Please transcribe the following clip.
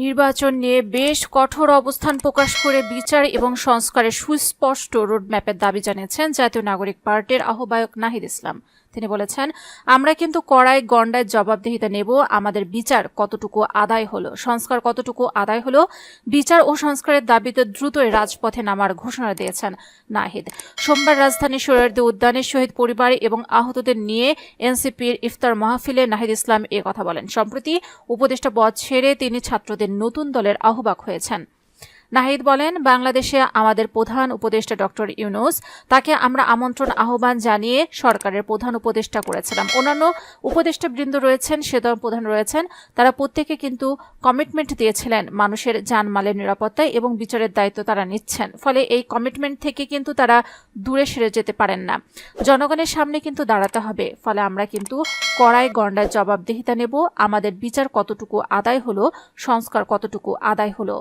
নির্বাচন নিয়ে বেশ কঠোর অবস্থান প্রকাশ করে বিচার এবং সংস্কারের সুস্পষ্ট রোডম্যাপের দাবি জানিয়েছেন জাতীয় নাগরিক পার্টির আহ্বায়ক নাহিদ ইসলাম। তিনি বলেছেন, আমরা কিন্তু কড়াই গণ্ডায় জবাবদিহিতা নেব। আমাদের বিচার কতটুকু আদায় হলো, সংস্কার কতটুকু আদায় হলো, বিচার ও সংস্কারের দাবিতে দ্রুতই রাজপথে নামার ঘোষণা দিয়েছেন নাহিদ। সোমবার রাজধানীর সোহরাওয়ার্দী উদ্যানে শহীদ পরিবার এবং আহতদের নিয়ে এনসিপির ইফতার মাহফিলে নাহিদ ইসলাম এ কথা বলেন। সম্প্রতি উপদেষ্টা পদ ছেড়ে তিনি ছাত্রদের নতুন দলের আহ্বায়ক হয়েছেন। নাহিদ বলেন, বাংলাদেশে আমাদের প্রধান উপদেষ্টা ডক্টর ইউনূস, তাকে আমরা আমন্ত্রণ আহ্বান জানিয়ে সরকারের প্রধান উপদেষ্টা করেছিলাম। অন্যান্য উপদেষ্টাবৃন্দ রয়েছেন, সেদল প্রধান রয়েছেন, তারা প্রত্যেকে কিন্তু কমিটমেন্ট দিয়েছিলেন মানুষের জানমালের নিরাপত্তায় এবং বিচারের দায়িত্ব তারা নিচ্ছেন। ফলে এই কমিটমেন্ট থেকে কিন্তু তারা দূরে সরে যেতে পারেন না। জনগণের সামনে কিন্তু দাঁড়াতে হবে। ফলে আমরা কিন্তু কড়াই গণ্ডায় জবাবদিহিতা নেব। আমাদের বিচার কতটুকু আদায় হলো, সংস্কার কতটুকু আদায় হলো।